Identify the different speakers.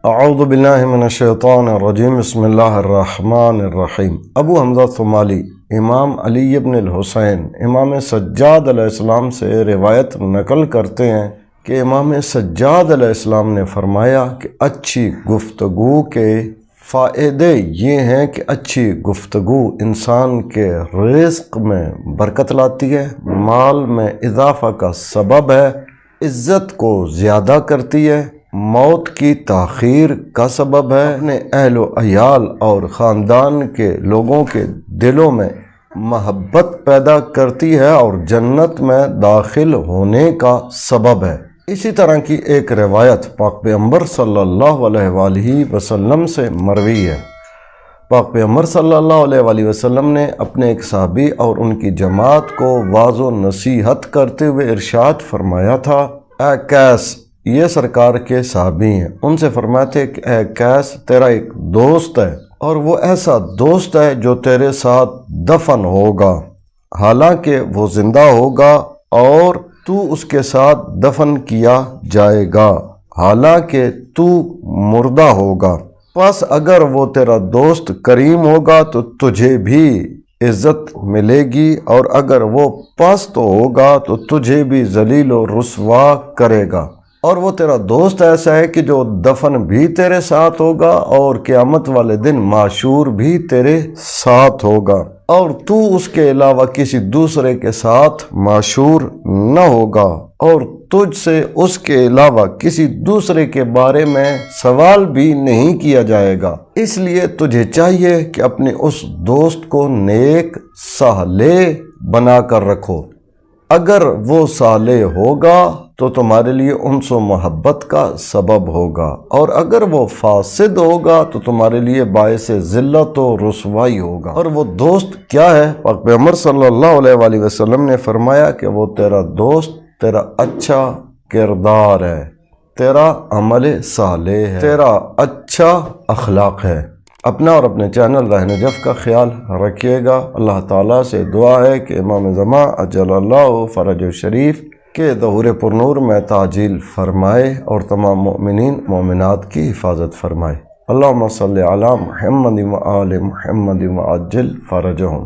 Speaker 1: اعوذ باللہ من الشیطان الرجیم بسم اللہ الرحمن الرحیم۔ ابو حمزہ ثمالی امام علی ابن الحسین امام سجاد علیہ السلام سے روایت نقل کرتے ہیں کہ امام سجاد علیہ السلام نے فرمایا کہ اچھی گفتگو کے فائدے یہ ہیں کہ اچھی گفتگو انسان کے رزق میں برکت لاتی ہے، مال میں اضافہ کا سبب ہے، عزت کو زیادہ کرتی ہے، موت کی تاخیر کا سبب ہے، اپنے اہل و عیال اور خاندان کے لوگوں کے دلوں میں محبت پیدا کرتی ہے اور جنت میں داخل ہونے کا سبب ہے۔ اسی طرح کی ایک روایت پاک پیغمبر صلی اللہ علیہ وآلہ وسلم سے مروی ہے۔ پاک پیغمبر صلی اللہ علیہ وآلہ وسلم نے اپنے ایک صحابی اور ان کی جماعت کو واعظ و نصیحت کرتے ہوئے ارشاد فرمایا تھا، اے قیس، یہ سرکار کے صحابی ہیں، ان سے فرمایا تھے کہ اے قیس، تیرا ایک دوست ہے اور وہ ایسا دوست ہے جو تیرے ساتھ دفن ہوگا، حالانکہ وہ زندہ ہوگا، اور تو اس کے ساتھ دفن کیا جائے گا حالانکہ تو مردہ ہوگا۔ پس اگر وہ تیرا دوست کریم ہوگا تو تجھے بھی عزت ملے گی، اور اگر وہ پست ہوگا تو تجھے بھی ذلیل و رسوا کرے گا۔ اور وہ تیرا دوست ایسا ہے کہ جو دفن بھی تیرے ساتھ ہوگا اور قیامت والے دن معشور بھی تیرے ساتھ ہوگا، اور تو اس کے علاوہ کسی دوسرے کے ساتھ معشور نہ ہوگا، اور تجھ سے اس کے علاوہ کسی دوسرے کے بارے میں سوال بھی نہیں کیا جائے گا۔ اس لیے تجھے چاہیے کہ اپنے اس دوست کو نیک صالح بنا کر رکھو۔ اگر وہ صالح ہوگا تو تمہارے لیے انس و محبت کا سبب ہوگا، اور اگر وہ فاسد ہوگا تو تمہارے لیے باعث ذلت و رسوائی ہوگا۔ اور وہ دوست کیا ہے؟ پاک پیغمبر صلی اللہ علیہ وآلہ وسلم نے فرمایا کہ وہ تیرا دوست تیرا اچھا کردار ہے، تیرا عمل صالح ہے، تیرا اچھا اخلاق ہے۔ اپنا اور اپنے چینل راہ نجف کا خیال رکھیے گا۔ اللہ تعالیٰ سے دعا ہے کہ امام زمان اجل اللہ فرج الشریف کے ظہور پرنور میں تعجیل فرمائے اور تمام مؤمنین مومنات کی حفاظت فرمائے۔ اللہم صلی علی محمد و آل محمد وعجل فرجہم۔